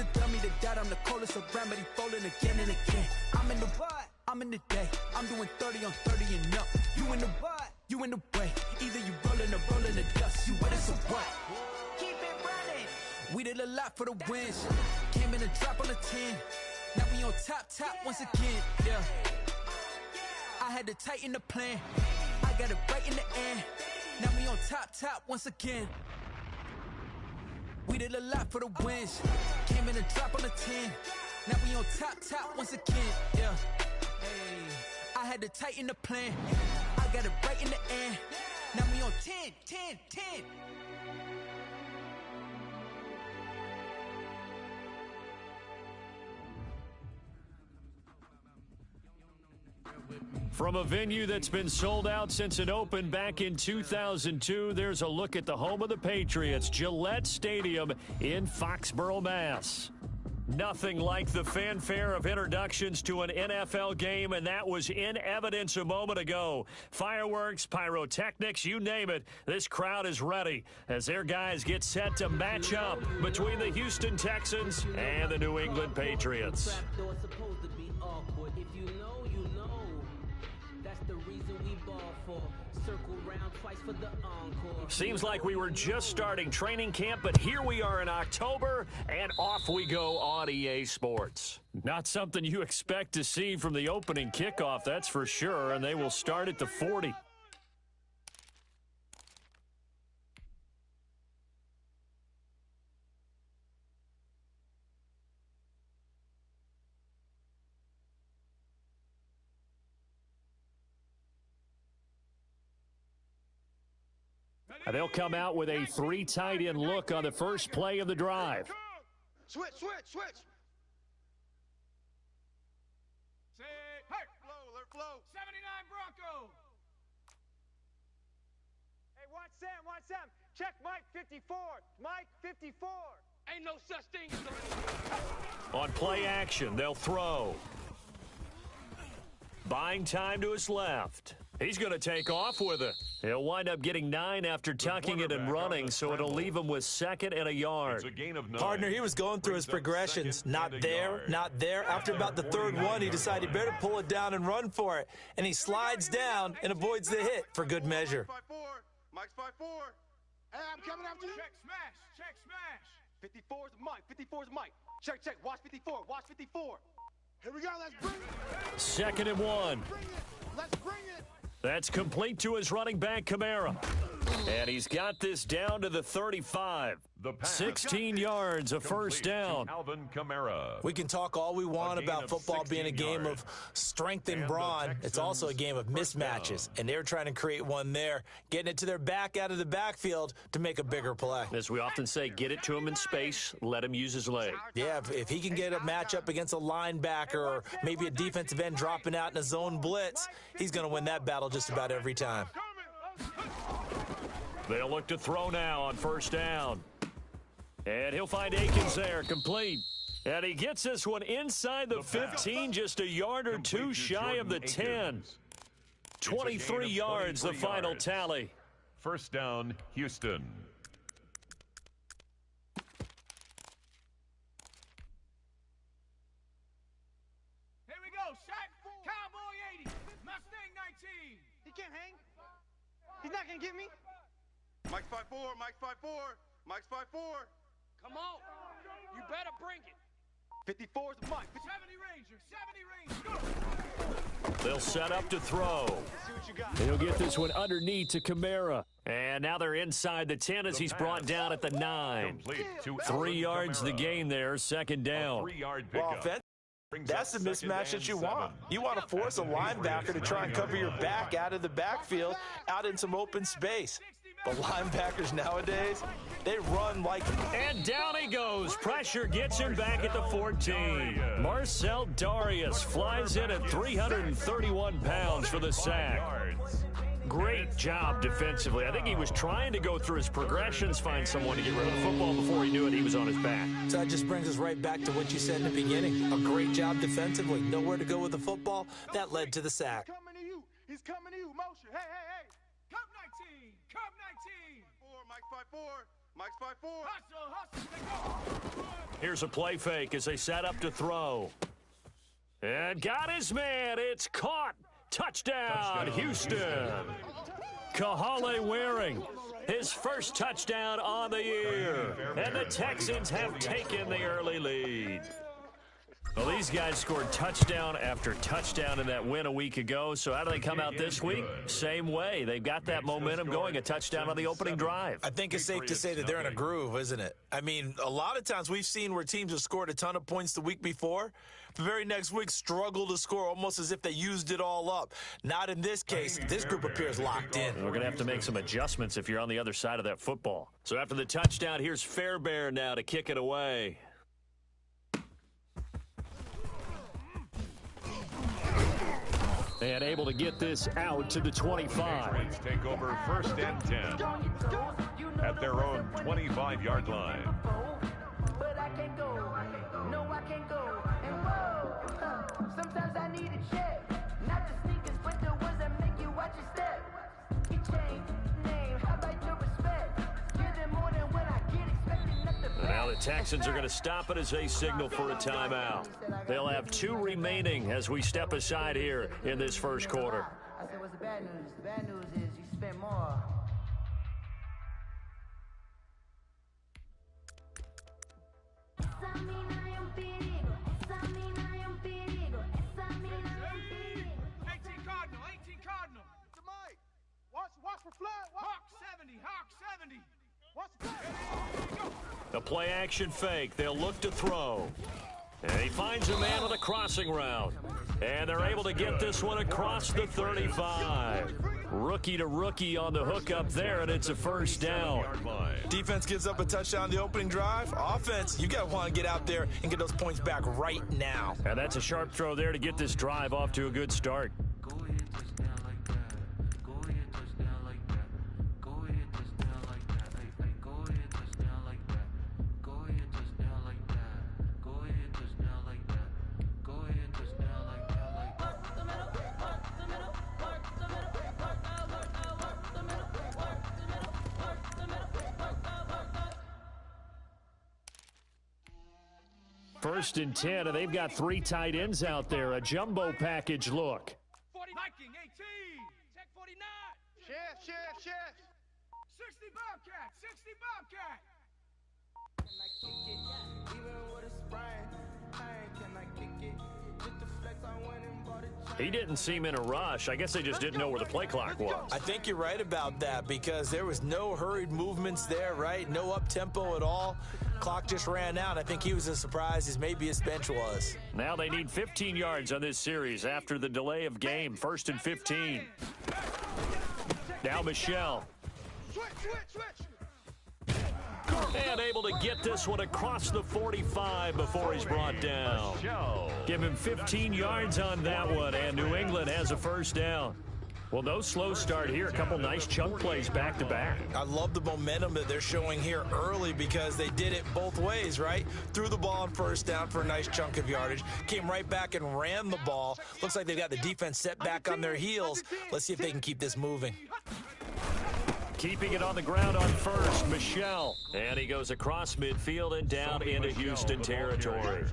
to tell me that I'm the coldest around, but he falling again and again. I'm in the what? I'm in the day. I'm doing 30 on 30 and up. You in the what? You in the way. Either you rolling or rolling the dust. You with us or what? Keep it running. We did a lot for the wins. Came in a drop on a 10. Now we on top once again. Yeah. I had to tighten the plan. I got it right in the end. Now we on top once again. We did a lot for the wins. Came in a drop on a 10. Now we on top once again. Yeah. Hey. I had to tighten the plan. I got it right in the end. Now we on 10. From a venue that's been sold out since it opened back in 2002, there's a look at the home of the Patriots, Gillette Stadium in Foxborough, Mass. Nothing like the fanfare of introductions to an NFL game, and that was in evidence a moment ago. Fireworks, pyrotechnics, you name it, this crowd is ready as their guys get set to match up between the Houston Texans and the New England Patriots. Seems like we were just starting training camp, but here we are in October, and off we go on EA Sports. Not something you expect to see from the opening kickoff, that's for sure, and they will start at the 40. They'll come out with a 3 tight end look on the first play of the drive. Switch. Say, hey, flow. 79 Bronco. Hey, watch Sam. Check Mike 54. Mike 54. Ain't no such thing as On play action, they'll throw. Buying time to his left. He's going to take off with it. He'll wind up getting 9 after tucking it and running, so it'll leave him with 2nd and a yard. Partner, he was going through his progressions. Not there. After about the 3rd one, he decided he better pull it down and run for it. And he slides down and avoids the hit for good measure. Mike's 5-4. Hey, I'm coming after you. Check smash. 54 is Mike. 54 is Mike. Check. Watch 54. Here we go. Let's bring it. 2nd and 1. Let's bring it. That's complete to his running back, Kamara. And he's got this down to the 35. 16 yards, a first down. Alvin Kamara. We can talk all we want about football being a game of strength and brawn. It's also a game of mismatches, and they're trying to create one there, getting it to their back out of the backfield to make a bigger play. As we often say, get it to him in space, let him use his leg. Yeah, if he can get a matchup against a linebacker or maybe a defensive end dropping out in a zone blitz, he's going to win that battle just about every time. They'll look to throw now on first down. And he'll find Akins there, complete. And he gets this one inside the 15, just a yard or two shy of the 10. 23 yards, the final tally. First down, Houston. Here we go. Shot. Cowboy 80. Mustang 19. He can't hang. He's not going to get me. Mike's 5-4. Mike's 5-4. Come on. You better bring it. 54 is Mike. 70 Ranger. Go. They'll set up to throw. He'll get this one underneath to Kamara. And now they're inside the 10 as he's brought down at the 9. 3 yards the gain there, 2nd down. Well, that's the mismatch that you want. You want to force a linebacker to try and cover your back out of the backfield, out in some open space. The linebackers nowadays, they run like... And down he goes. Pressure gets him back at the 14. Marcel Darius flies in at 331 pounds for the sack. Great job defensively. I think he was trying to go through his progressions, find someone to get rid of the football. Before he knew it, he was on his back. So that just brings us right back to what you said in the beginning. A great job defensively. Nowhere to go with the football. That led to the sack. He's coming to you. He's coming to you. Motion. Hey. Cup 19. Cup 19. 4. Mike 5-4. Mike's 5-4. Here's a play fake as they set up to throw. And got his man. It's caught. Touchdown, Houston. Kahale Waring, his first touchdown on the year. And the Texans have taken the early lead. Well, these guys scored touchdown after touchdown in that win a week ago. So how do they come out this week? Same way. They've got that momentum going, a touchdown on the opening drive. I think it's safe to say that they're in a groove, isn't it? I mean, a lot of times we've seen where teams have scored a ton of points the week before. The very next week struggle to score almost as if they used it all up. Not in this case. This group appears locked in. We're going to have to make some adjustments if you're on the other side of that football. So after the touchdown, here's Fairbairn now to kick it away. And able to get this out to the 25. Take over 1st and 10 at their own 25-yard line. But I can't go. No, I can't go. And whoa, sometimes I need a check. Not the sneakers, but the ones that make you watch your step. You change name, how about your respect? Give them more than when I get expecting nothing. Now the Texans are going to stop it as they signal for a timeout. They'll have 2 remaining as we step aside here in this first quarter. I said, what's the bad news? The bad news is you spent more. Watch for flag. Hawk 70. Hawk 70. Watch the flag. The play action fake. They'll look to throw. And he finds a man with a crossing route. And they're able to get this one across the 35. Rookie to rookie on the hook up there, and it's a first down. Defense gives up a touchdown the opening drive. Offense, you got to want to get out there and get those points back right now. And that's a sharp throw there to get this drive off to a good start. First and 10, and they've got 3 tight ends out there. A jumbo package look. 40 Viking 18. Tech 49. Chef. 60 Bobcat. 60 Bobcat. Can I kick it? Even with a sprain. Can I kick it? With the flex, I went and bought a. He didn't seem in a rush. I guess they just didn't know where the play clock was. I think you're right about that because there was no hurried movements there, right? No up-tempo at all. Clock just ran out. I think he was as surprised as maybe his bench was. Now they need 15 yards on this series after the delay of game. 1st and 15. Now Michelle. And able to get this one across the 45 before he's brought down. Give him 15 yards on that one, and New England has a first down. Well, no slow start here. A couple nice chunk plays back-to-back. I love the momentum that they're showing here early because they did it both ways, right? Threw the ball on first down for a nice chunk of yardage. Came right back and ran the ball. Looks like they've got the defense set back on their heels. Let's see if they can keep this moving. Keeping it on the ground on first, Michelle. And he goes across midfield and down into Houston territory.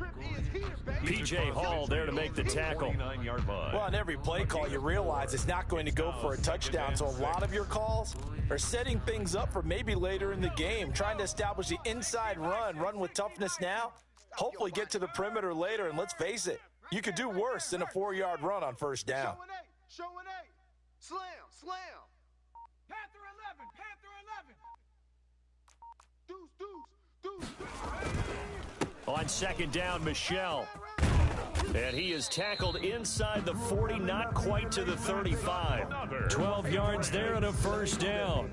P.J. Hall there to make the tackle. Well, on every play call, you realize it's not going to go for a touchdown. So a lot of your calls are setting things up for maybe later in the game, trying to establish the inside run with toughness now, hopefully get to the perimeter later. And let's face it, you could do worse than a 4-yard run on first down. Showing 8. Slam. Panther 11. On second down, Michelle. And he is tackled inside the 40, not quite to the 35. 12 yards there and a first down.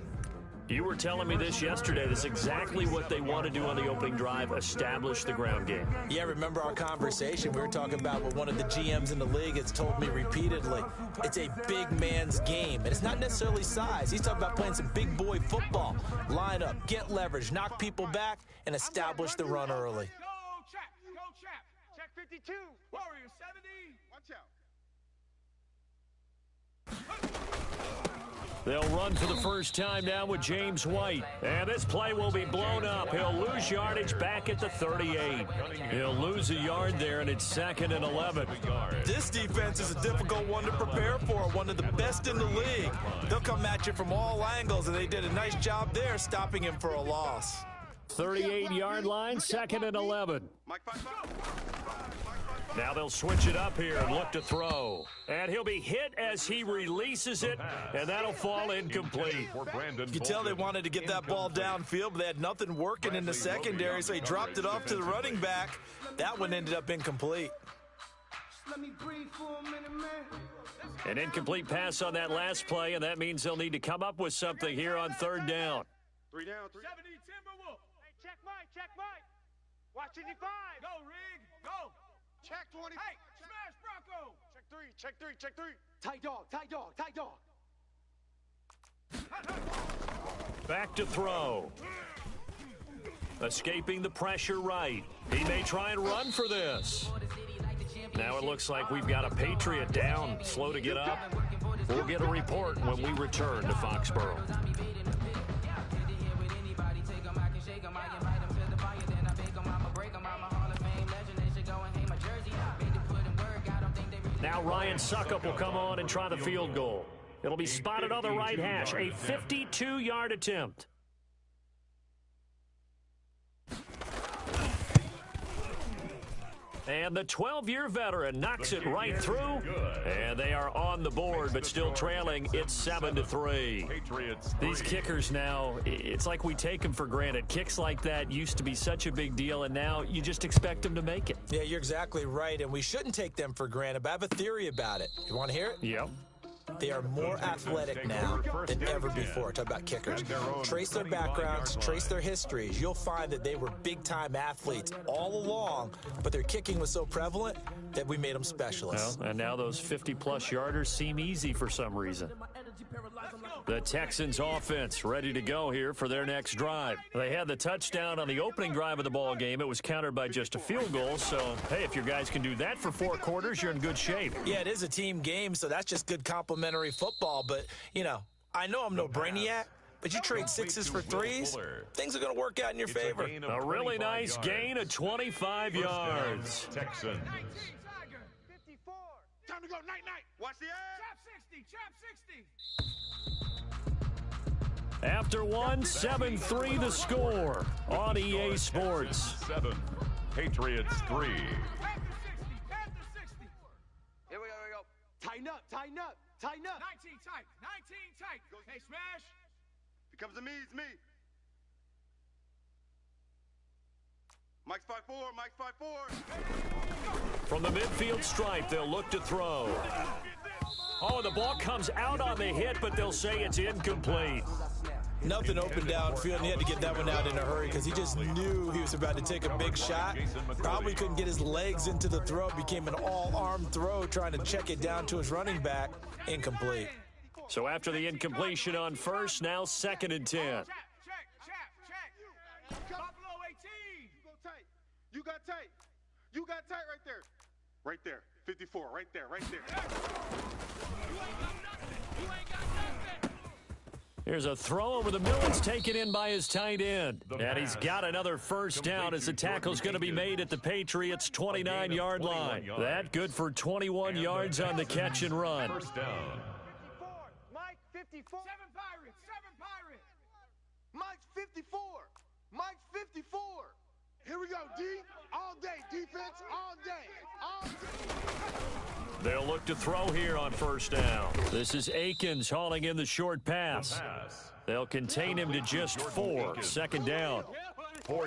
You were telling me this yesterday. That's exactly what they want to do on the opening drive, establish the ground game. Yeah, remember our conversation? We were talking about what one of the GMs in the league has told me repeatedly. It's a big man's game, and it's not necessarily size. He's talking about playing some big boy football. Line up, get leverage, knock people back, and establish the run early. Go chap. Check 52. Warrior 70. Watch out. They'll run for the first time now with James White. And this play will be blown up. He'll lose yardage back at the 38. He'll lose a yard there, and it's 2nd and 11. This defense is a difficult one to prepare for, one of the best in the league. They'll come at you from all angles, and they did a nice job there stopping him for a loss. 38-yard line, 2nd and 11. Now they'll switch it up here and look to throw. And he'll be hit as he releases it, and that'll fall incomplete. You can tell they wanted to get that ball downfield, but they had nothing working in the secondary, so he dropped it off to the running back. That one ended up incomplete. An incomplete pass on that last play, and that means they'll need to come up with something here on 3rd down. 3 down, 3. 70 Timberwolf. Hey, check Mike. Watch 85. Go, Rig. Go. Check 20. Hey, smash Bronco. Check 3. Tight dog. Back to throw. Escaping the pressure right. He may try and run for this. Now it looks like we've got a Patriot down, slow to get up. We'll get a report when we return to Foxborough. Now Ryan Suckup will come on and try the field goal. It'll be spotted on the right hash, a 52-yard attempt. And the 12-year veteran knocks it right through, and they are on the board, but still trailing. It's 7-3. These kickers now, it's like we take them for granted. Kicks like that used to be such a big deal, and now you just expect them to make it. Yeah, you're exactly right, and we shouldn't take them for granted, but I have a theory about it. You want to hear it? Yep. They are more athletic now than ever before. Talk about kickers. Trace their backgrounds, trace their histories. You'll find that they were big-time athletes all along, but their kicking was so prevalent that we made them specialists. Well, and now those 50-plus yarders seem easy for some reason. The Texans offense ready to go here for their next drive. They had the touchdown on the opening drive of the ball game. It was countered by just a field goal. So, hey, if your guys can do that for 4 quarters, you're in good shape. Yeah, it is a team game, so that's just good complimentary football. But, you know I'm no brainiac, but you trade 6s for 3s, things are going to work out in your favor. A really nice gain of 25 yards. Texans. 54. Time to go. Night. Watch the ass. Chop 60. After one, 7-3 the score on EA Sports. 7, Patriots 3. Panther 60. Here we go. Tighten up. 19 tight. Hey, smash. If it comes to me, it's me. Mike's 5'4". From the midfield stripe, they'll look to throw. Oh, the ball comes out on the hit, but they'll say it's incomplete. Nothing open downfield, and he had to get that one out in a hurry because he just knew he was about to take a big shot. Probably couldn't get his legs into the throw. Became an all-arm throw trying to check it down to his running back. Incomplete. So after the incompletion on first, now 2nd and 10. Check. Buffalo 18. You got tight right there. Right there. 54, right there. Here's a throw over the middle. It's taken in by his tight end. And he's got another first down as the tackle's going to be made at the Patriots' 29-yard line. That good for 21 yards on the catch and run. First down. 54. Mike 54. 7 Pirates. Mike's 54. Here we go, D. All day. Defense, all day. They'll look to throw here on first down. This is Akins hauling in the short pass. They'll contain him to just 4. 2nd down.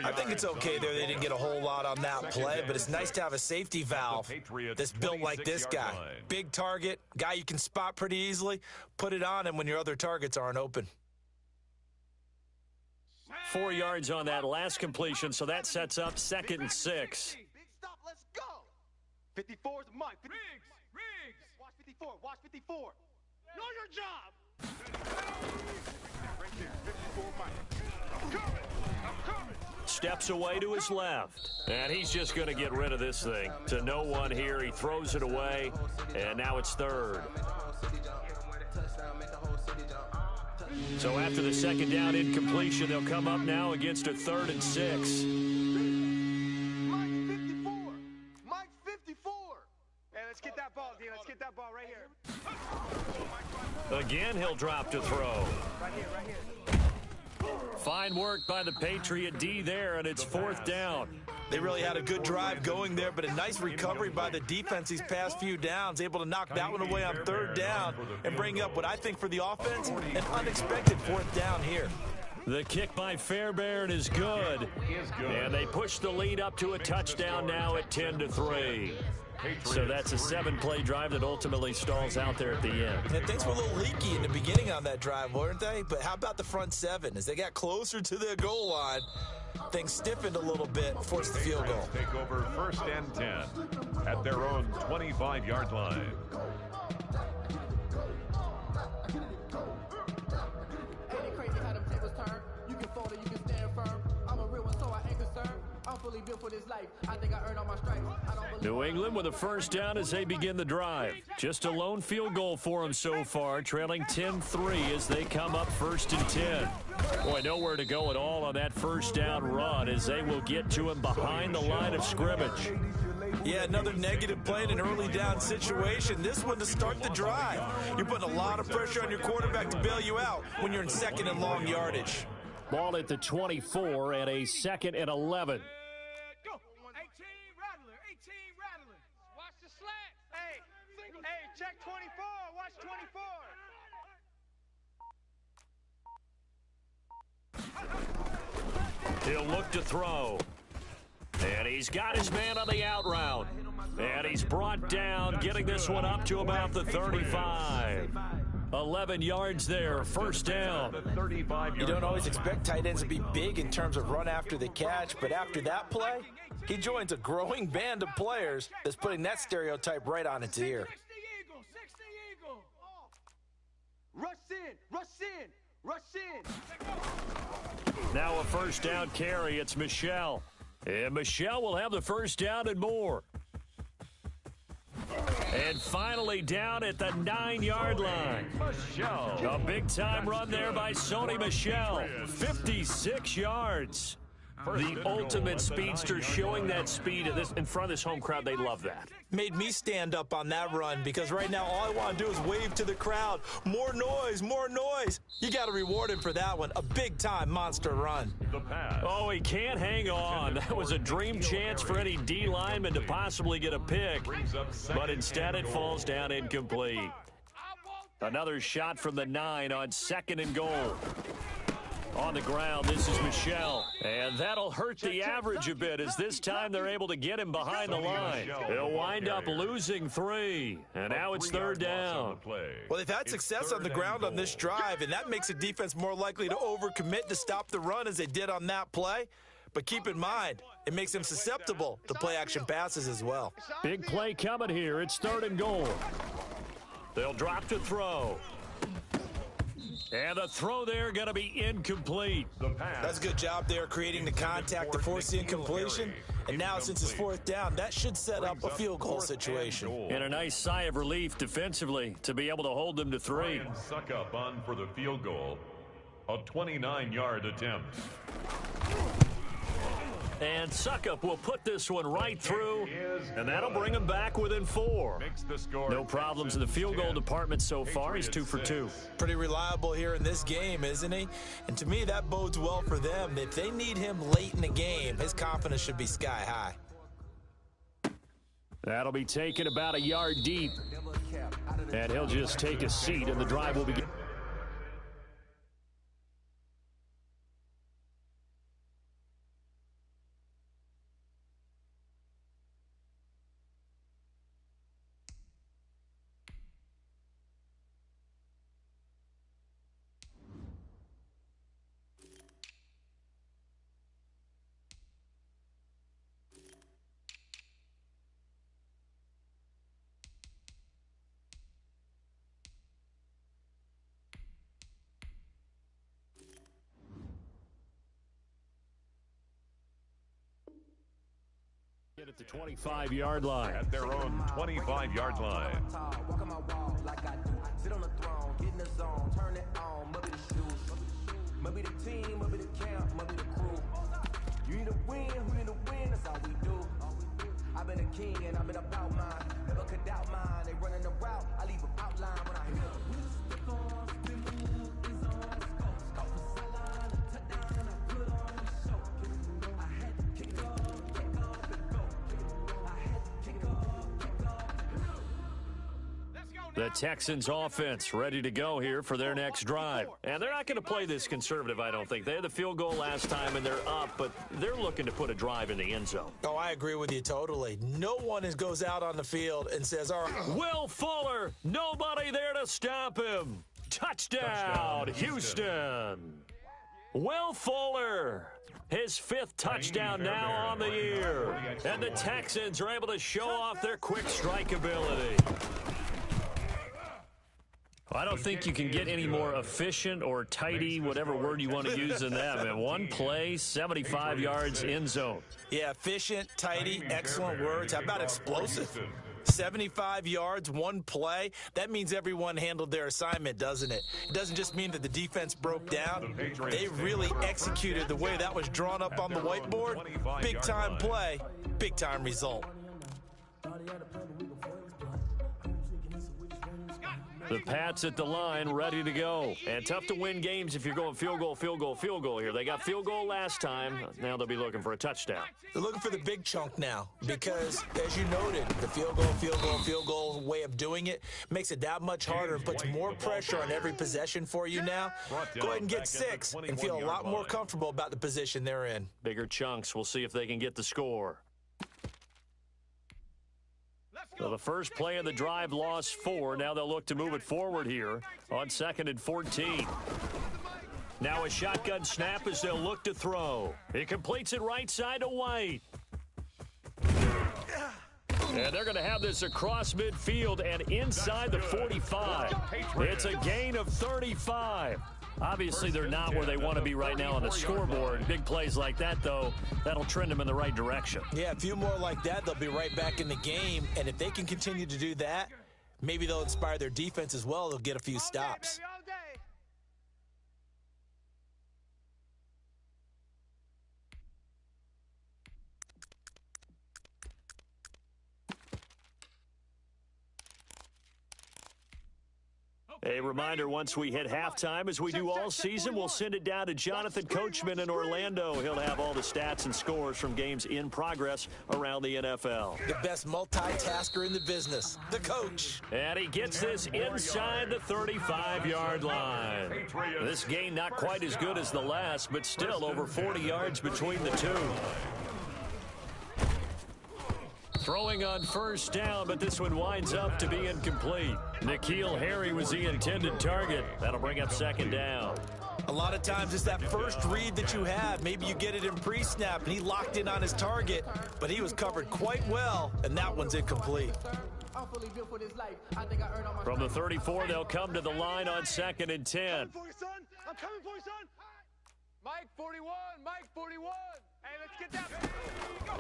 I think it's okay there. They didn't get a whole lot on that play, but it's nice to have a safety valve that's built like this guy. Big target, guy you can spot pretty easily. Put it on him when your other targets aren't open. 4 yards on that last completion, so that sets up 2nd and 6. Big stop, let's go. 54 is Mike. Riggs. Watch 54. Know your job. Right there, 54 Mike. I'm coming. Steps away to his left. And he's just going to get rid of this thing. To no one here. He throws it away, and now it's 3rd. So after the second down incompletion, they'll come up now against a 3rd and 6. Mike 54. Mike 54. Hey, let's get that ball, D. Let's get that ball right here. Again, he'll drop to throw. Right here, right here. Fine work by the Patriot D there, and it's 4th down. They really had a good drive going there, but a nice recovery by the defense these past few downs, able to knock that one away on 3rd down and bring up what I think for the offense, an unexpected 4th down here. The kick by Fairbairn is good, and they push the lead up to a touchdown now at 10-3. So that's a 7-play drive that ultimately stalls out there at the end. And things were a little leaky in the beginning on that drive, weren't they? But how about the front 7? As they got closer to the goal line, things stiffened a little bit, forced the field goal. Take over 1st and 10 at their own 25-yard line. Ain't it crazy how them tables turn? You can fold it, you can stand firm. I'm a real one, so I ain't concerned. I'm fully built for this life. I think I earned all my stripes. I don't believe New England with a 1st down as they begin the drive. Just a lone field goal for them so far, trailing 10-3 as they come up 1st and 10. Boy, nowhere to go at all on that 1st down run as they will get to him behind the line of scrimmage. Yeah, another negative play in an early down situation. This one to start the drive. You're putting a lot of pressure on your quarterback to bail you out when you're in 2nd and long yardage. Ball at the 24 and a 2nd and 11. Go. 18 Rattler. 18 Rattler. Watch the slat. Hey, check 24. Watch 24. He'll look to throw. And he's got his man on the out route. And he's brought down, getting this one up to about the 35. 11 yards there, 1st down. You don't always expect tight ends to be big in terms of run after the catch, but after that play, he joins a growing band of players that's putting that stereotype right on its ear. 60 Eagle. Rush in. Rush in. Rush in. Now a 1st down carry. It's Michelle. And Michelle will have the 1st down and more. And finally down at the 9-yard line. A big-time run there by Sony Michel. 56 yards. The ultimate speedster, showing that speed in front of this home crowd. They love that. Made me stand up on that run because right now all I want to do is wave to the crowd. More noise, more noise. You got to reward him for that one. A big-time monster run. Oh, he can't hang on. That was a dream chance for any D lineman to possibly get a pick. But instead it falls down incomplete. Another shot from the 9 on 2nd and goal. On the ground, this is Michel. And that'll hurt the average a bit as this time they're able to get him behind the line. He'll wind up losing 3. And now it's 3rd down. Well, they've had success on the ground on this drive, and that makes the defense more likely to overcommit to stop the run as they did on that play. But keep in mind, it makes them susceptible to play-action passes as well. Big play coming here. It's 3rd and goal. They'll drop to throw. And the throw there going to be incomplete. That's a good job there creating the contact to force the incompletion. And now since it's 4th down, that should set up a field goal situation. And a nice sigh of relief defensively to be able to hold them to 3. Suck up on for the field goal. A 29-yard attempt. And Suckup will put this one right through, and that'll bring him back within 4. No problems in the field goal department so far. He's 2 for 2. Pretty reliable here in this game, isn't he? And to me, that bodes well for them. If they need him late in the game, his confidence should be sky high. That'll be taken about a yard deep. And he'll just take a seat, and the drive will begin. it at the 25-yard line. At their own 25-yard line. Walk on my wall like I do. Sit on the throne, get in the zone, turn it on, maybe the shoes. Maybe the team, maybe the camp, maybe the crew. You need to win, who need to win, that's all we do. I've been a king and I've been about mine. Never could doubt mine. They running the route, I leave an outline when I hear them. The Texans offense ready to go here for their next drive. And they're not going to play this conservative, I don't think. They had the field goal last time, and they're up, but they're looking to put a drive in the end zone. Oh, I agree with you totally. No one goes out on the field and says, all right. Will Fuller, nobody there to stop him. Touchdown, Houston. Will Fuller, his 5th touchdown now on the year. And the Texans are able to show off their quick strike ability. I don't think you can get any more efficient or tidy, whatever word you want to use in that. Man, one play, 75 yards, end zone. Yeah, efficient, tidy, excellent words. How about explosive? 75 yards, one play. That means everyone handled their assignment, doesn't it? It doesn't just mean that the defense broke down. They really executed the way that was drawn up on the whiteboard. Big-time play, big-time result. The Pats at the line, ready to go. And tough to win games if you're going field goal, field goal, field goal here. They got field goal last time. Now they'll be looking for a touchdown. They're looking for the big chunk now because, as you noted, the field goal way of doing it makes it that much harder and puts more pressure on every possession for you now. Go ahead and get 6 and feel a lot more comfortable about the position they're in. Bigger chunks. We'll see if they can get the score. So the first play of the drive lost 4. Now they'll look to move it forward here on 2nd and 14. Now a shotgun snap as they'll look to throw. He completes it right side to White. And they're going to have this across midfield and inside the 45. It's a gain of 35. Obviously, they're not where they want to be right now on the scoreboard. Big plays like that, though, that'll trend them in the right direction. Yeah, a few more like that, they'll be right back in the game. And if they can continue to do that, maybe they'll inspire their defense as well. They'll get a few stops. A reminder, once we hit halftime, as we do all season, we'll send it down to Jonathan Coachman in Orlando. He'll have all the stats and scores from games in progress around the NFL. The best multitasker in the business, the coach. And he gets this inside the 35-yard line. This gain not quite as good as the last, but still over 40 yards between the two. Throwing on first down, but this one winds up to be incomplete. N'Keal Harry was the intended target. That'll bring up 2nd down. A lot of times it's that first read that you have. Maybe you get it in pre-snap, and he locked in on his target, but he was covered quite well, and that one's incomplete. From the 34, they'll come to the line on 2nd and 10. I'm coming for you, son. Mike 41, Mike 41. Hey, let's get that. Go.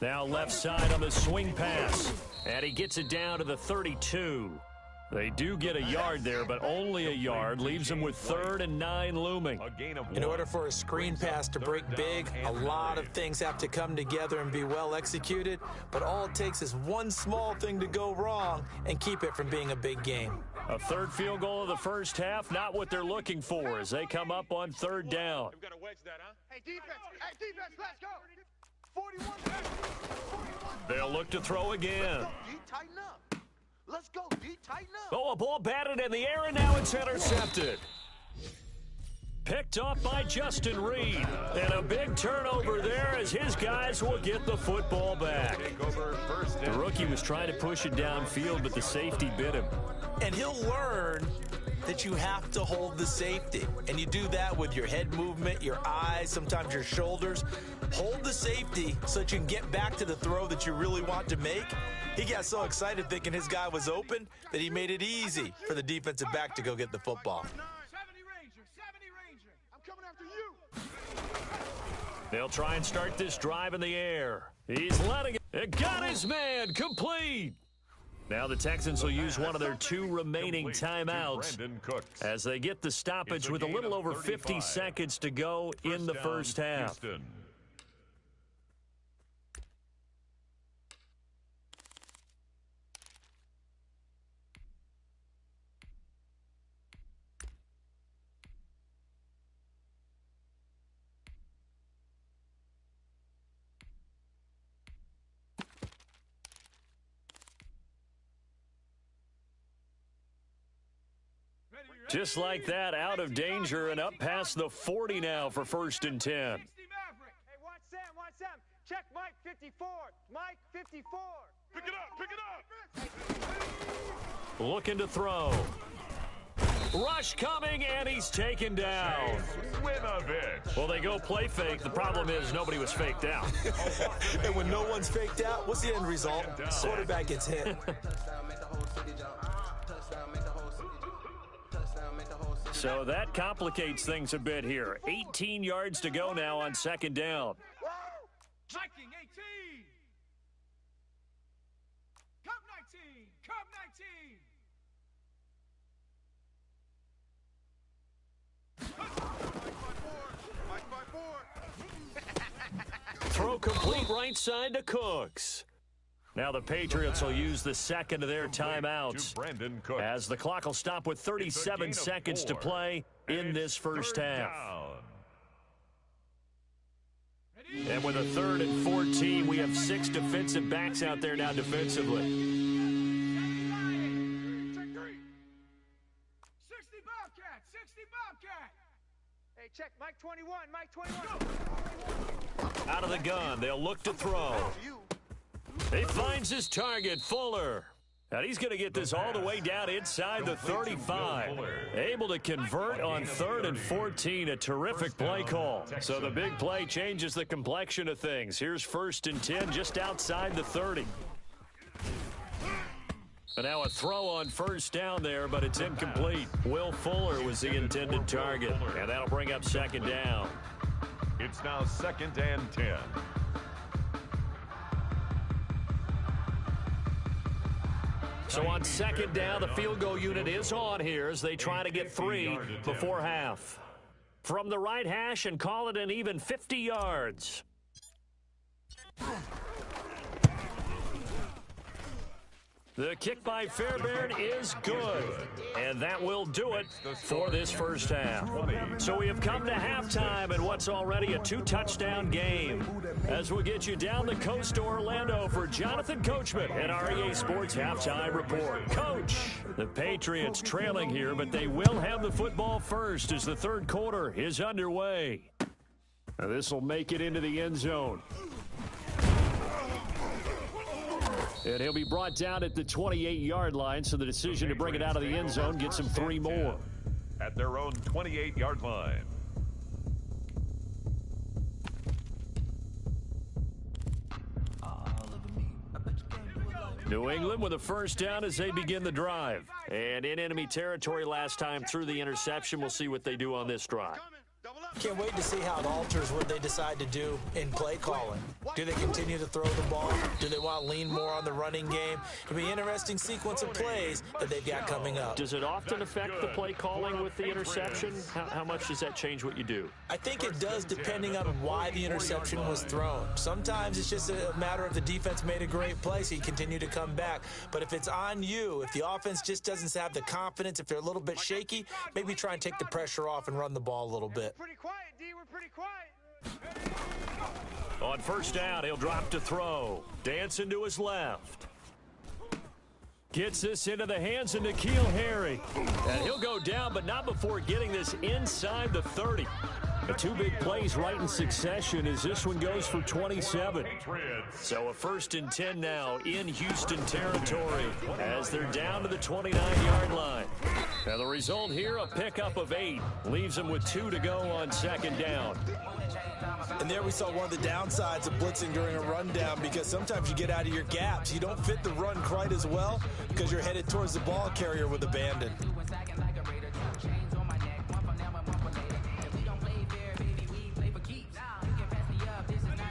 Now left side on the swing pass. And he gets it down to the 32. They do get a yard there, but only a yard. Leaves them with 3rd and 9 looming. In order for a screen pass to break big, a lot of things have to come together and be well executed. But all it takes is one small thing to go wrong and keep it from being a big game. A 3rd field goal of the first half, not what they're looking for as they come up on 3rd down. We've got to wedge that, huh? Hey, defense, let's go. 41. They'll look to throw again. Tighten up. Let's go, D. Tighten up. Oh, a ball batted in the air, and now it's intercepted. Picked off by Justin Reed. And a big turnover there as his guys will get the football back. The rookie was trying to push it downfield, but the safety bit him. And he'll learn that you have to hold the safety. And you do that with your head movement, your eyes, sometimes your shoulders. Hold the safety so that you can get back to the throw that you really want to make. He got so excited thinking his guy was open that he made it easy for the defensive back to go get the football. 70 Ranger. I'm coming after you. They'll try and start this drive in the air. He's letting it. Got his man. Complete. Now the Texans will use one of their 2 remaining timeouts as they get the stoppage with a little over 50 seconds to go in the first half. Just like that, out of danger and up past the 40 now for 1st and 10. Hey, watch Sam. Check Mike 54. Mike 54. Pick it up. Looking to throw. Rush coming, and he's taken down. Well, they go play fake. The problem is nobody was faked out. And when no one's faked out, what's the end result? Quarterback gets hit. So that complicates things a bit here. 18 yards to go now on 2nd down. Viking 18. Cup 19. Cup 19. Throw complete right side to Cooks. Now the Patriots will use the 2nd of their timeouts as the clock will stop with 37 seconds to play in this first half. And with a 3rd and 14, we have 6 defensive backs out there now defensively. 60 Bobcat. Hey, check Mike 21. Mike 21. Out of the gun, they'll look to throw. He finds his target, Fuller. And he's going to get this all the way down inside the 35. Able to convert on 3rd and 14. A terrific play call. So the big play changes the complexion of things. Here's 1st and 10 just outside the 30. And now a throw on 1st down there, but it's incomplete. Will Fuller was the intended target. And that'll bring up 2nd down. It's now 2nd and 10. So on 2nd down, the field goal unit is on here as they try to get 3 before half. From the right hash and call it an even 50 yards. The kick by Fairbairn is good, and that will do it for this first half. So we have come to halftime in what's already a 2-touchdown game. As we'll get you down the coast to Orlando for Jonathan Coachman and REA Sports Halftime Report. Coach, the Patriots trailing here, but they will have the football first as the 3rd quarter is underway. Now this will make it into the end zone. And he'll be brought down at the 28-yard line, so the decision to bring it out of the end zone gets him 3 more. At their own 28-yard line. New England with a 1st down as they begin the drive. And in enemy territory last time through the interception. We'll see what they do on this drive. Can't wait to see how it alters what they decide to do in play calling. Do they continue to throw the ball? Do they want to lean more on the running game? It'll be an interesting sequence of plays that they've got coming up. Does it often affect the play calling with the interception? How much does that change what you do? I think it does, depending on why the interception was thrown. Sometimes it's just a matter of the defense made a great play, so you continue to come back. But if it's on you, if the offense just doesn't have the confidence, if they're a little bit shaky, maybe try and take the pressure off and run the ball a little bit. Pretty quiet, D. We're pretty quiet. On 1st down, he'll drop to throw. Dancing to his left. Gets this into the hands of N'Keal Harry. And he'll go down, but not before getting this inside the 30. The 2 big plays right in succession as this one goes for 27. So a 1st and 10 now in Houston territory as they're down to the 29-yard line. Now the result here, a pickup of 8. Leaves them with 2 to go on 2nd down. And there we saw one of the downsides of blitzing during a rundown, because sometimes you get out of your gaps. You don't fit the run quite as well because you're headed towards the ball carrier with abandon.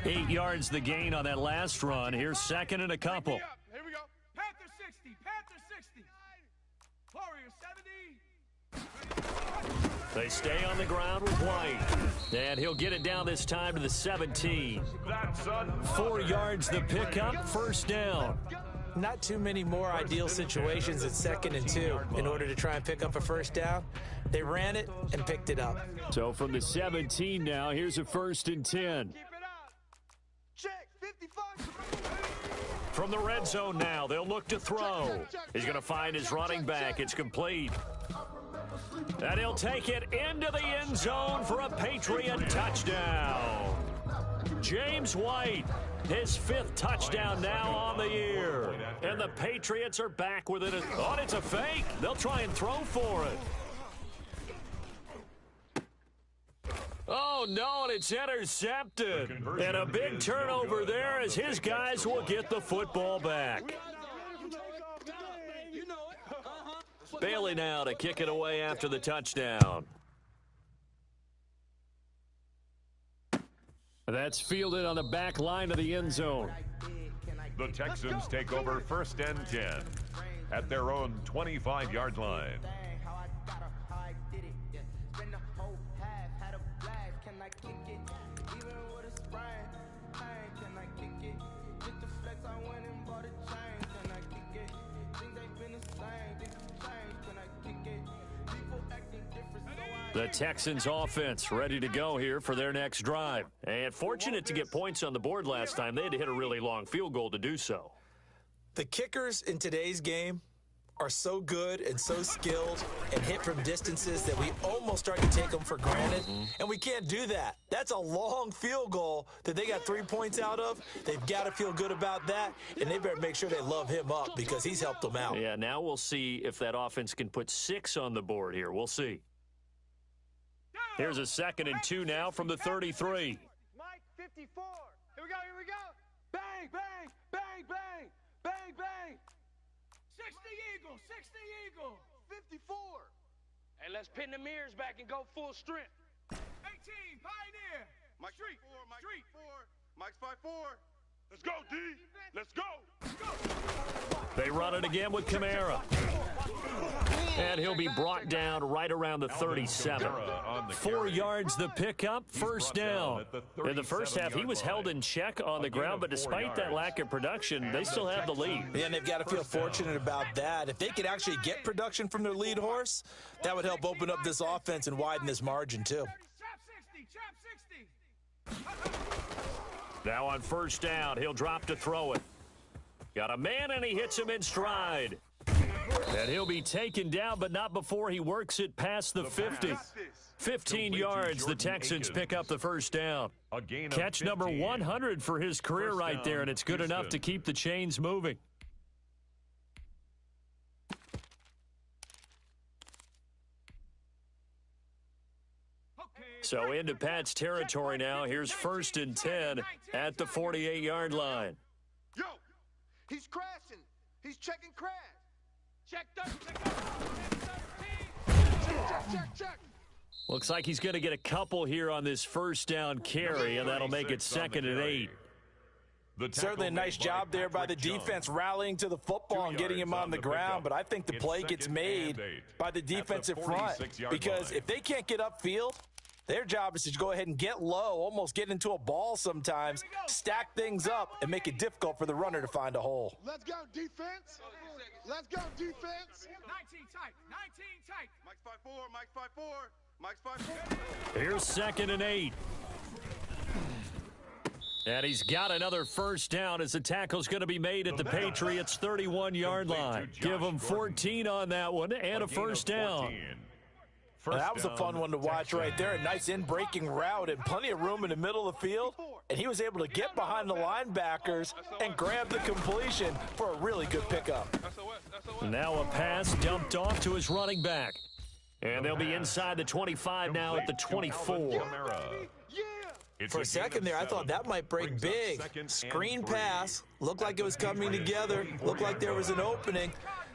8 yards the gain on that last run. Here's second and a couple. Here we go. Panther 60. Panther 60. Warrior 70. They stay on the ground with White. And he'll get it down this time to the 17. 4 yards the pickup, first down. Not too many more ideal situations at 2nd and 2 in order to try and pick up a first down. They ran it and picked it up. So from the 17 now, here's a 1st and 10. Keep it up. Check, 55. From the red zone now, they'll look to throw. He's going to find his running back. It's complete. And he'll take it into the end zone for a Patriot touchdown. James White, his 5th touchdown now on the year. And the Patriots are back with it. Oh, it's a fake. They'll try and throw for it. Oh, no, and it's intercepted. And a big turnover there as his guys will get the football back. Bailey now to kick it away after the touchdown. That's fielded on the back line of the end zone. The Texans take over 1st and 10 at their own 25-yard line. The Texans offense ready to go here for their next drive. And fortunate to get points on the board last time. They had to hit a really long field goal to do so. The kickers in today's game are so good and so skilled and hit from distances that we almost start to take them for granted, and we can't do that. That's a long field goal that they got 3 points out of. They've got to feel good about that, and they better make sure they love him up because he's helped them out. Yeah, now we'll see if that offense can put 6 on the board here. We'll see. Here's a 2nd and 2 now from the 33. Mike 54. Here we go, here we go. Bang, bang, bang, bang, bang, bang. 60 Eagle, 60 Eagle. 54. Hey, let's pin the mirrors back and go full strength. 18 Pioneer. Mike Street, 4, Mike street. 4, Mike's 5-4. Let's go, D. Let's go. They run it again with Kamara. And he'll be brought down right around the 37. 4 yards the pickup, first down. In the first half, he was held in check on the ground, but despite that lack of production, they still have the lead. Yeah, and they've got to feel fortunate about that. If they could actually get production from their lead horse, that would help open up this offense and widen this margin too. Chap 60. Now on first down, he'll drop to throw it. Got a man, and he hits him in stride. And he'll be taken down, but not before he works it past the 50. 15 yards, the Texans pick up the first down. Catch number 100 for his career right there, and it's good enough to keep the chains moving. So into Pat's territory now. Here's 1st and 10 at the 48-yard line. Yo, he's crashing. He's checking crash. Check 13. Check. Looks like he's going to get a couple here on this first down carry, and that'll make it 2nd and 8. Certainly a nice job there by the defense rallying to the football and getting him on the ground, but I think the play gets made by the defensive front because if they can't get upfield, their job is to go ahead and get low, almost get into a ball sometimes, stack things up, and make it difficult for the runner to find a hole. Let's go, defense. Let's go, defense. 19 tight. 19 tight. Mike's 5-4, Mike's 5-4, Mike's 5-4. Here's 2nd and 8. And he's got another first down as the tackle's going to be made at the Patriots' 31-yard line. Give them 14 on that one and a first down. That was a fun one to watch right there. A nice in-breaking route and plenty of room in the middle of the field. And he was able to get behind the linebackers and grab the completion for a really good pickup. Now a pass dumped off to his running back. And they'll be inside the 25 now at the 24. For a second there, I thought that might break big. Screen pass. Looked like it was coming together. Looked like there was an opening.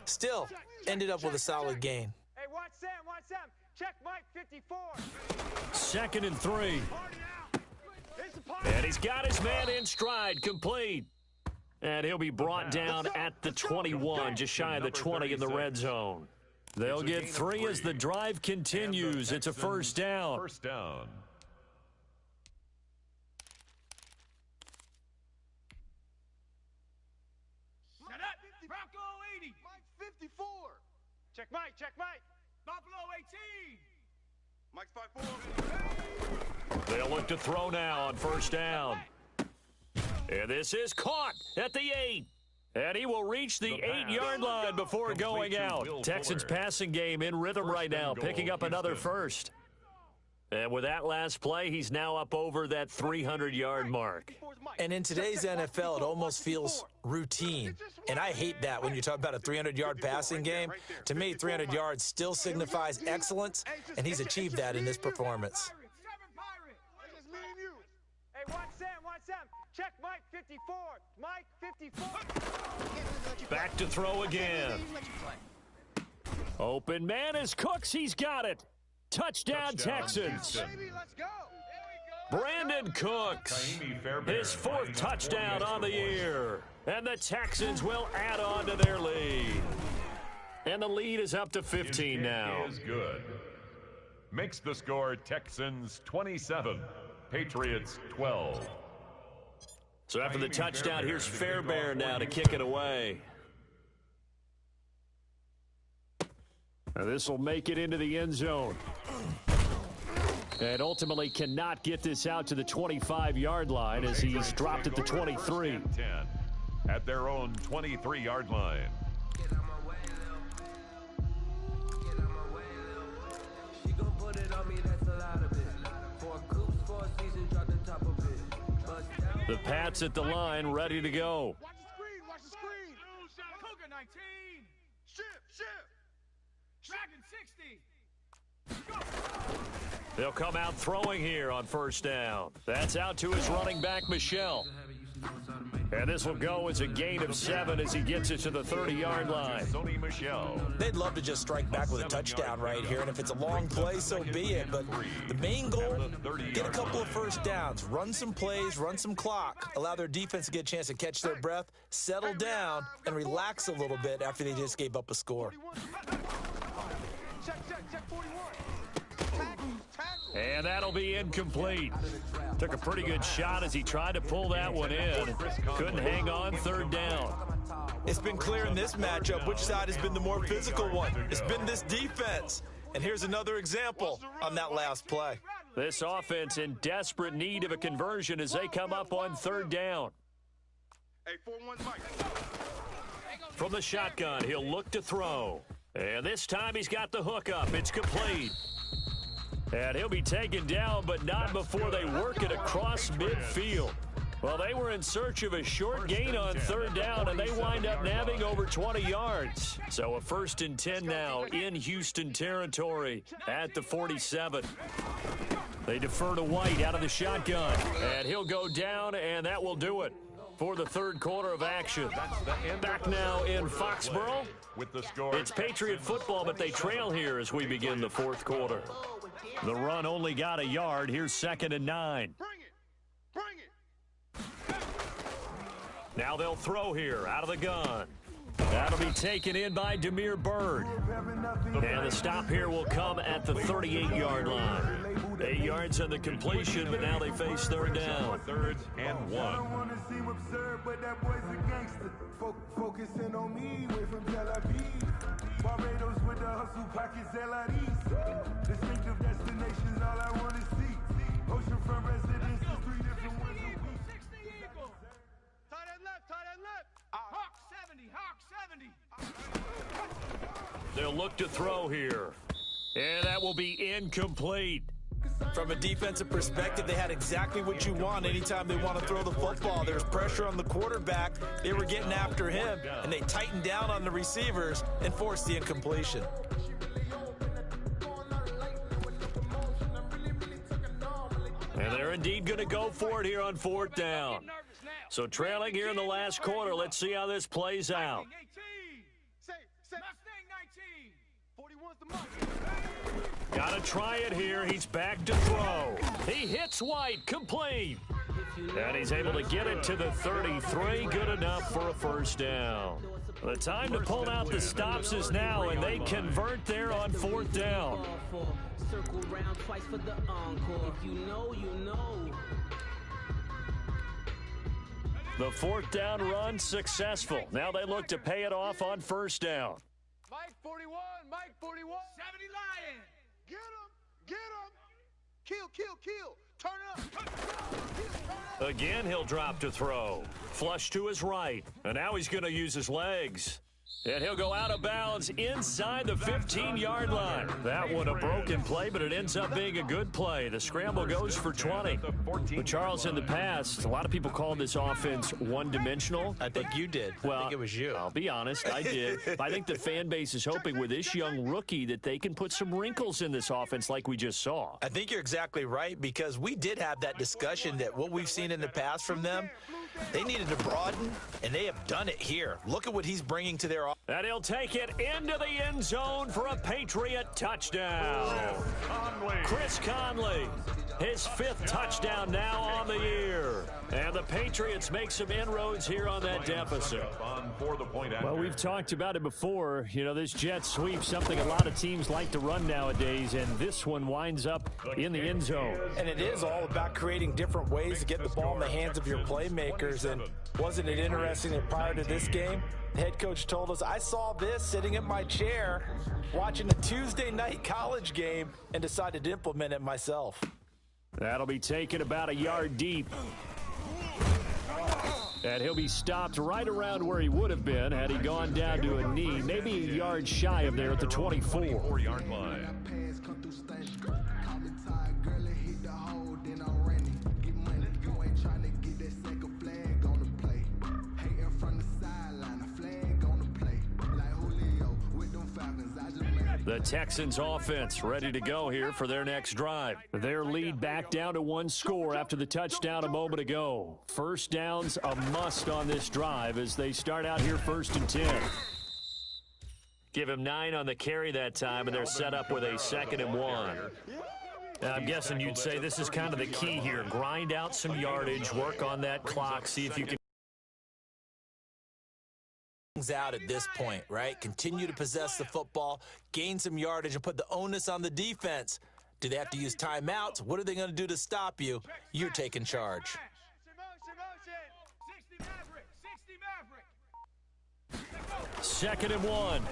Still, ended up with a solid gain. Hey, watch Sam. Check Mike 54. 2nd and 3. Here's the And he's got his man in stride, complete. And he'll be brought down at the 21, just shy of the 20 in the red zone. They'll get 3 as the drive continues. It's a first down. First down. Set up. Bronco 80. Mike 54. Check Mike, check Mike. Buffalo 18. Mike's 5-4. They'll look to throw now on first down. And this is caught at the 8. And he will reach the 8-yard line before going out. Texans passing game in rhythm right now, picking up another first. And with that last play, he's now up over that 300-yard mark. And in today's NFL, it almost feels routine. And I hate that when you talk about a 300-yard passing game. To me, 300 yards still signifies excellence, and he's achieved that in this performance. Hey, watch Sam. Check Mike 54. Mike 54. Back to throw again. Open man is Cooks. He's got it. Touchdown, Texans. Brandon Cooks, his 4th touchdown on the year. And the Texans will add on to their lead. And the lead is up to 15 now. Is good. Makes the score Texans 27, Patriots 12. So after the touchdown, here's Fairbairn now to kick it away. Now this will make it into the end zone. And ultimately cannot get this out to the 25-yard line as he's dropped at the 23. 10 at their own 23-yard line. The Pats at the line, ready to go. Watch the screen. Cougar 19. Shift. Dragon 60. They'll come out throwing here on first down. That's out to his running back, Michelle. And this will go as a gain of 7 as he gets it to the 30-yard line. Sony Michel. They'd love to just strike back with a touchdown right here, and if it's a long play, so be it. But the main goal, get a couple of first downs, run some plays, run some clock, allow their defense to get a chance to catch their breath, settle down, and relax a little bit after they just gave up a score. Check 41. And that'll be incomplete. Took a pretty good shot as he tried to pull that one in. Couldn't hang on, third down. It's been clear in this matchup which side has been the more physical one. It's been this defense. And here's another example on that last play. This offense in desperate need of a conversion as they come up on third down. Hey, 4-1 Mike. From the shotgun, he'll look to throw. And this time he's got the hook up. It's complete. And he'll be taken down, but not before they work it across midfield. Well, they were in search of a short gain on third down, and they wind up nabbing over 20 yards. So a 1st and 10 now in Houston territory at the 47. They defer to White out of the shotgun, and he'll go down, and that will do it for the third quarter of action. Back now in Foxborough. With the score, it's Patriot football, but they trail here as we begin the fourth quarter. The run only got a yard. Here's 2nd and 9. Bring it. Now they'll throw here out of the gun. That'll be taken in by Demir Bird. And the stop here will come at the 38-yard line. 8 yards on the completion, but now they face third down. 3rd and 1. Focusing on me, way from Tel Aviv. Barbados with the hustle pockets, distinctive destinations, all I want to see. Oceanfront residences, 3 different ones a week. 60 Eagles. Tight end left. Hawk 70. They'll look to throw here. And that will be incomplete. From a defensive perspective, they had exactly what you want anytime they want to throw the football. There's pressure on the quarterback. They were getting after him, and they tightened down on the receivers and forced the incompletion. And they're indeed going to go for it here on 4th down. So trailing here in the last quarter, let's see how this plays out. Mustang 19. 41's the Mike. Got to try it here. He's back to throw. He hits White, complete. And he's able to get it to the 33. Good enough for a first down. The time to pull out the stops is now, and they convert there on fourth down. Circle round twice for the encore. If you know, you know. The fourth down run successful. Now they look to pay it off on first down. Mike 41, Mike 41. 70 Lion. Get him, get him. Kill, kill, kill. Turn up. Again, he'll drop to throw. Flush to his right. And now he's going to use his legs. And he'll go out of bounds inside the 15-yard line. That one a broken play, but it ends up being a good play. The scramble goes for 20. But Charles, in the past, a lot of people called this offense one-dimensional. I think you did. Well, I think it was you. I'll be honest, I did. I think the fan base is hoping with this young rookie that they can put some wrinkles in this offense like we just saw. I think you're exactly right, because we did have that discussion that what we've seen in the past from them, they needed to broaden, and they have done it here. Look at what he's bringing to their offense. And he'll take it into the end zone for a Patriot touchdown. Chris Conley, his 5th touchdown now on the year. And the Patriots make some inroads here on that deficit. Well, we've talked about it before. You know, this jet sweep, something a lot of teams like to run nowadays, and this one winds up in the end zone. And it is all about creating different ways to get the ball in the hands of your playmakers. And wasn't it interesting that prior to this game, the head coach told us, I saw this sitting in my chair watching a Tuesday night college game and decided to implement it myself. That'll be taken about a yard deep. And he'll be stopped right around where he would have been had he gone down to a knee, maybe a yard shy of there at the 24-yard line. The Texans offense ready to go here for their next drive. Their lead back down to 1 score after the touchdown a moment ago. First down's a must on this drive as they start out here 1st and 10. Give him 9 on the carry that time, and they're set up with a 2nd and 1. I'm guessing you'd say this is kind of the key here. Grind out some yardage, work on that clock, see if you can out at this point, right? Continue to possess the football, gain some yardage, and put the onus on the defense. Do they have to use timeouts? What are they going to do to stop you? You're taking charge. 2nd and 1.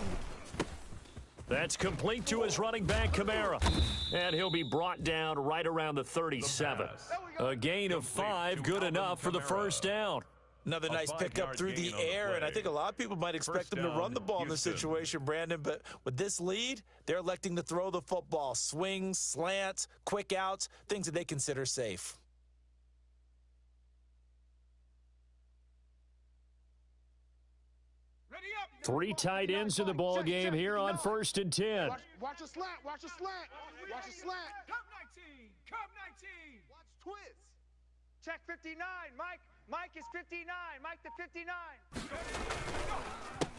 That's complete to his running back, Kamara. And he'll be brought down right around the 37. A gain of 5, good enough for the first down. Another nice pickup through the air, and I think a lot of people might expect them to run the ball in this situation, Brandon, but with this lead, they're electing to throw the football. Swings, slants, quick outs, things that they consider safe. Three tight ends in the ball game here on 1st and 10. Watch a slant, watch a slant, watch a slant. Cup 19, Cup 19. Watch twist. Check 59, Mike. Mike is 59. Mike the 59.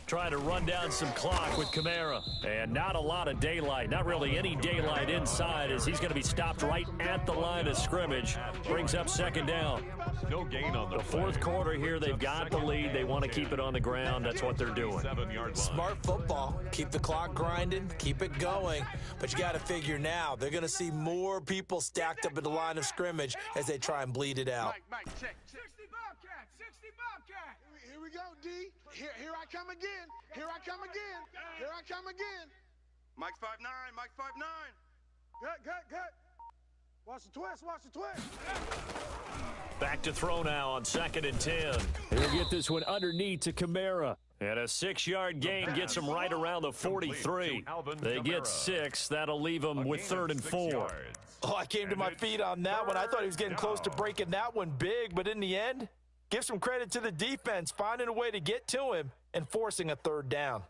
Trying to run down some clock with Kamara. And not a lot of daylight. Not really any daylight inside as he's going to be stopped right at the line of scrimmage. Brings up 2nd down. No gain on the 4th quarter here. They've got the lead. They want to keep it on the ground. That's what they're doing. Smart football. Keep the clock grinding. Keep it going. But you got to figure now, they're going to see more people stacked up at the line of scrimmage as they try and bleed it out. Mike, check. 60 Bobcat, 60 Bobcat. Here we go, D. Here I come again. Here I come again. Here I come again. Mike's 5'9", Mike's 5'9". Good. Watch the twist, watch the twist. Back to throw now on 2nd and 10. He'll get this one underneath to Kamara. And a 6-yard gain gets him right around the 43. They get 6. That'll leave him with 3rd and 4. Oh, I came to my feet on that one. I thought he was getting close to breaking that one big, but in the end, give some credit to the defense, finding a way to get to him and forcing a 3rd down.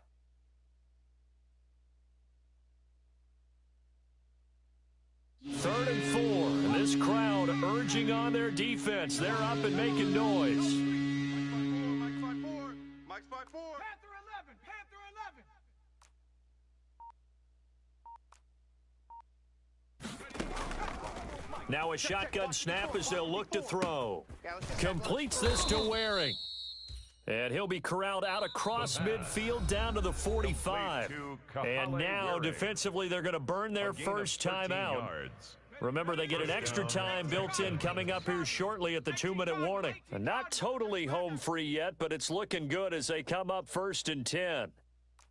Third and 4. And this crowd urging on their defense. They're up and making noise. Mike's 5'4". Mike's 5'4". Panther 11, Panther 11. Now a shotgun snap as they'll look to throw. Completes this to Waring. And he'll be corralled out across midfield down to the 45. And now defensively they're going to burn their first time out. Remember, they get an extra time built in coming up here shortly at the 2-minute warning. And not totally home free yet, but it's looking good as they come up 1st and 10.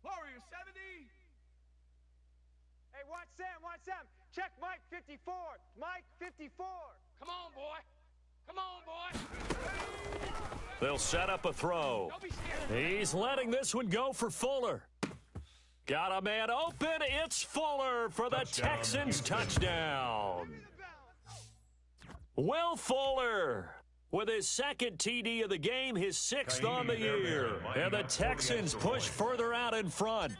Warrior 70. Hey, watch Sam. Check Mike 54. Mike 54. Come on, boy. Come on, boy. They'll set up a throw. He's letting this one go for Fuller. Got a man open. It's Fuller for the Texans touchdown. Will Fuller with his second TD of the game, his 6th on the year. And the Texans push further out in front.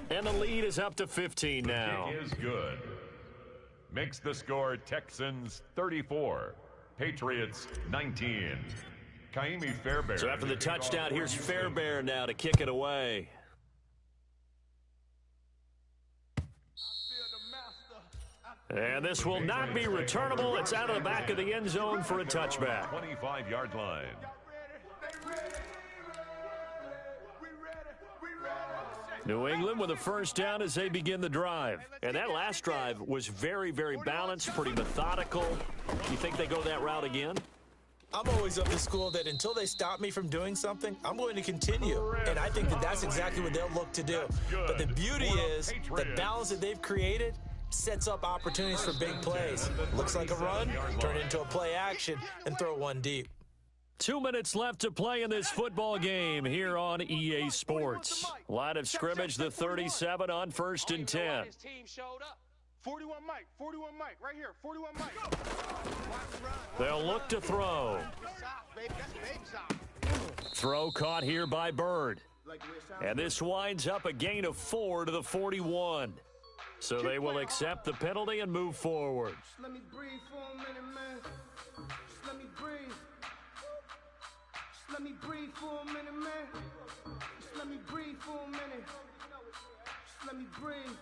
And the lead is up to 15 now. Kick is good. Makes the score Texans 34, Patriots 19. Kaimi Fairbairn. So after the touchdown, here's Fairbairn now to kick it away. And this will not be returnable. It's out of the back of the end zone for a touchback. 25-yard line. New England with a first down as they begin the drive. And that last drive was very, very balanced, pretty methodical. You think they go that route again? I'm always of the school that until they stop me from doing something, I'm going to continue. And I think that that's exactly what they'll look to do. But the beauty is the balance that they've created sets up opportunities for big plays. Looks like a run, turn it into a play action, and throw one deep. 2 minutes left to play in this football game here on EA Sports. Line of scrimmage, the 37 on 1st and 10. 41 Mike, right here, 41 Mike. They'll look to throw. Throw caught here by Bird. And this winds up a gain of 4 to the 41. So they will accept the penalty and move forward. Let me breathe for a minute, man. Just let me breathe. Just let me breathe for a minute, man. Just let me breathe for a minute. Just let me breathe.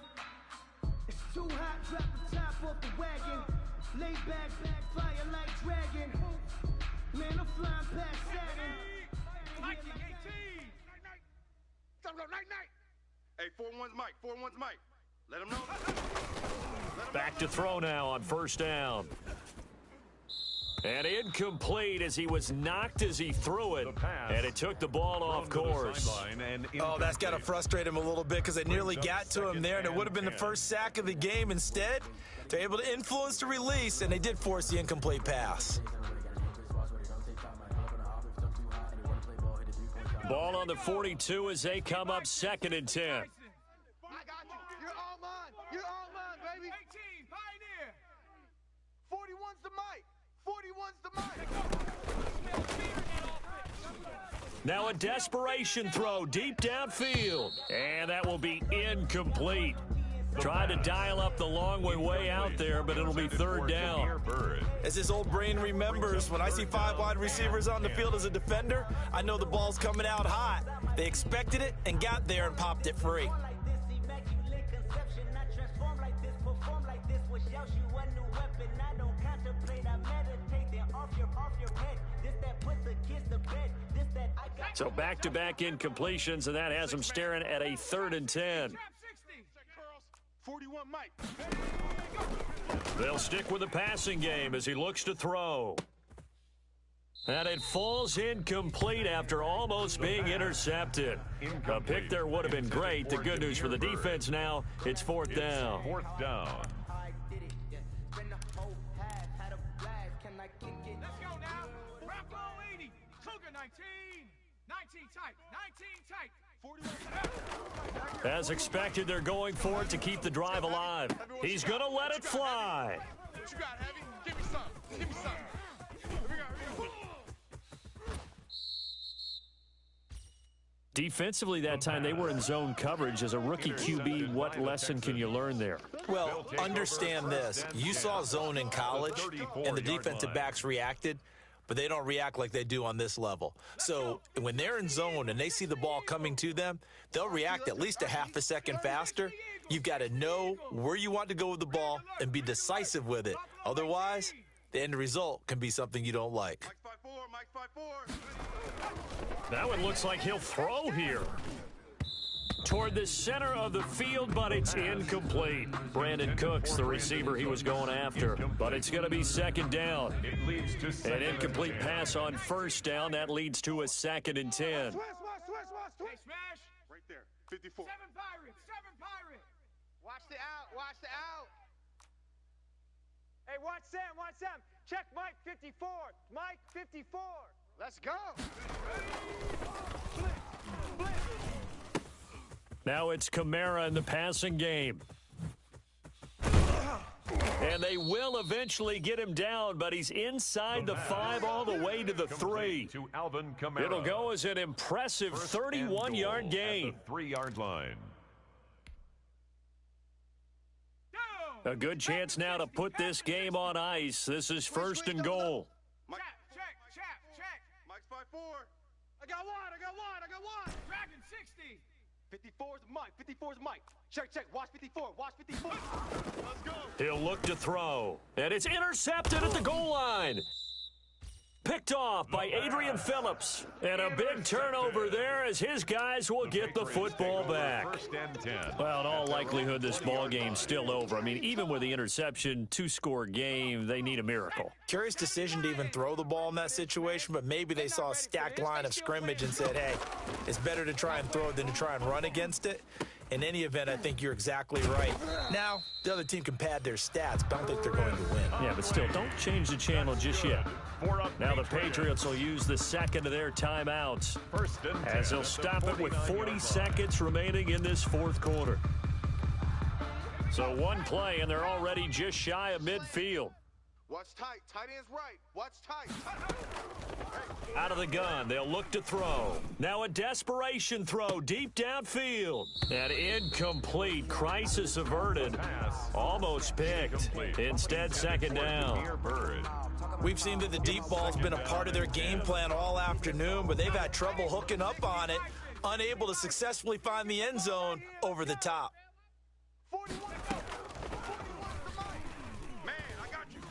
It's too hot, drop the top off the wagon. Lay back, fire like dragon. Man, I'm flying past Saturn. Viking 18. Night. Hey, 4-1's Mike. Let him know. Back to throw now on first down. And incomplete as he was knocked as he threw it. And it took the ball off course. Oh, that's got to frustrate him a little bit because they nearly got to him there, and it would have been the first sack of the game. Instead, they're able to influence the release, and they did force the incomplete pass. Ball on the 42 as they come up 2nd and 10. I got you. You're all mine, baby. 18, Pioneer. 41's the Mike. 41's the Mike. Now a desperation throw deep downfield. And that will be incomplete. Tried to dial up the long way out there, but it'll be 3rd down. As his old brain remembers, when I see 5 wide receivers on the field as a defender, I know the ball's coming out hot. They expected it and got there and popped it free. So back-to-back incompletions, and that has them staring at a 3rd and 10. 41 Mike. They'll stick with the passing game as he looks to throw. And it falls incomplete after almost being intercepted. A pick there would have been great. The good news for the defense now, it's 4th down. 4th down. Let's go now. Bravo 80. Cougar 19. 19 tight. 19 tight. 41. As expected, they're going for it to keep the drive alive. He's going to let it fly. What you got, Heavy? Give me some. Here we go. Defensively that time, they were in zone coverage. As a rookie QB, what lesson can you learn there? Well, understand this. You saw zone in college, and the defensive backs reacted, but they don't react like they do on this level. So when they're in zone and they see the ball coming to them, they'll react at least a half a second faster. You've got to know where you want to go with the ball and be decisive with it. Otherwise, the end result can be something you don't like. Now it looks like he'll throw here. Toward the center of the field, but it's incomplete. Brandon Cooks, the receiver he was going after. But it's going to be second down. An incomplete pass on first down. That leads to a 2nd and 10. Hey, smash. Right there. 54. 7 Pirates. 7 Pirates. Watch the out. Watch the out. Hey, watch Sam. Watch Sam. Check Mike 54. Mike 54. Let's go. Now it's Kamara in the passing game. And they will eventually get him down, but he's inside the 5 all the way to the 3. To Alvin Kamara. It'll go as an impressive 31-yard gain. At the 3-yard line. A good chance now to put this game on ice. This is 1st and goal. Check. Mike's 5-4. I got one. Dragon 60. 54 is Mike. 54 is Mike. Check. Watch 54. Watch 54. Let's go. He'll look to throw. And it's intercepted at the goal line. Picked off by Adrian Phillips. And a big turnover there as his guys will get the football back. 1st and 10. Well, in all likelihood, this ball game's still over. I mean, even with the interception, 2-score game, they need a miracle. Curious decision to even throw the ball in that situation, but maybe they saw a stacked line of scrimmage and said, hey, it's better to try and throw it than to try and run against it. In any event, I think you're exactly right. Now, the other team can pad their stats, but I don't think they're going to win. Yeah, but still, don't change the channel just yet. Now the Patriots will use the 2nd of their timeouts as they'll stop it with 40 seconds remaining in this 4th quarter. So one play, and they're already just shy of midfield. Watch tight. Tight end's right. Watch tight. Out of the gun, they'll look to throw. Now a desperation throw deep downfield. And incomplete. Crisis averted. Almost picked. Instead, 2nd down. We've seen that the deep ball's been a part of their game plan all afternoon, but they've had trouble hooking up on it, unable to successfully find the end zone over the top. 41. Man, I got you.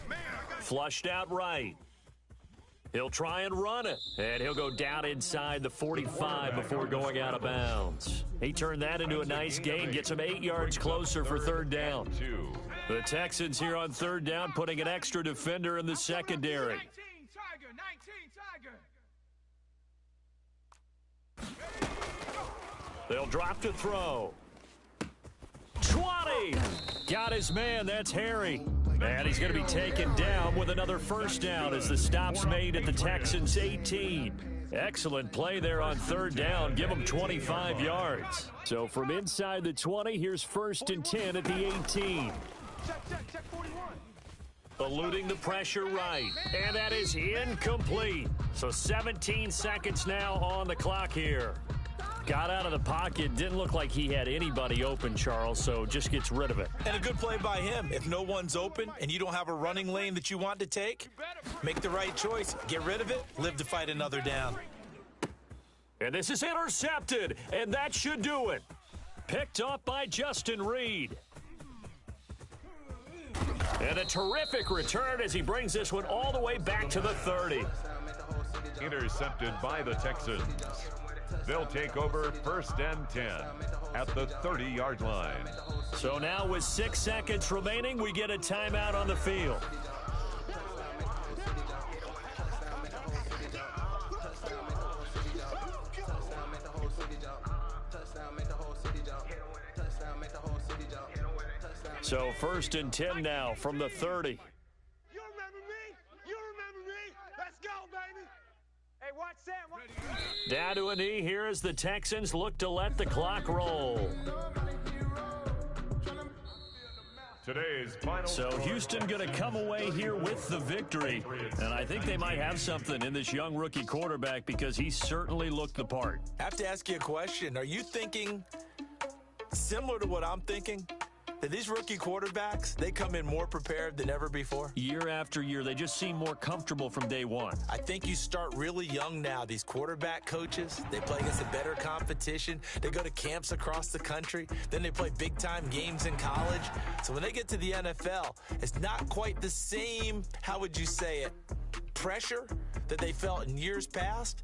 Flushed out right. He'll try and run it, and he'll go down inside the 45 before going out of bounds. He turned that into a nice gain, gets him 8 yards closer for 3rd down. The Texans here on 3rd down, putting an extra defender in the secondary. 19 Tiger. They'll drop to throw. 20! Got his man, that's Harry. And he's going to be taken down with another 1st down as the stop's made at the Texans' 18. Excellent play there on 3rd down. Give him 25 yards. So from inside the 20, here's 1st and 10 at the 18. Check 41. Eluding the pressure right. And that is incomplete. So 17 seconds now on the clock here. Got out of the pocket. Didn't look like he had anybody open, Charles, so just gets rid of it. And a good play by him. If no one's open and you don't have a running lane that you want to take, make the right choice. Get rid of it. Live to fight another down. And this is intercepted, and that should do it. Picked up by Justin Reed. And a terrific return as he brings this one all the way back to the 30. Intercepted by the Texans. They'll take over 1st and 10 at the 30-yard line. So now with 6 seconds remaining, we get a timeout on the field. So 1st and 10 now from the 30. You remember me? Let's go, baby. Hey, watch Sam. Down to a knee here as the Texans look to let the clock roll. Today's final So Houston going to come away here with the victory. And I think they might have something in this young rookie quarterback because he certainly looked the part. I have to ask you a question. Are you thinking similar to what I'm thinking? that these rookie quarterbacks, they come in more prepared than ever before? Year after year, they just seem more comfortable from day one. I think you start really young now. These quarterback coaches, they play against a better competition. They go to camps across the country. Then they play big-time games in college. So when they get to the NFL, it's not quite the same, how would you say it, pressure that they felt in years past.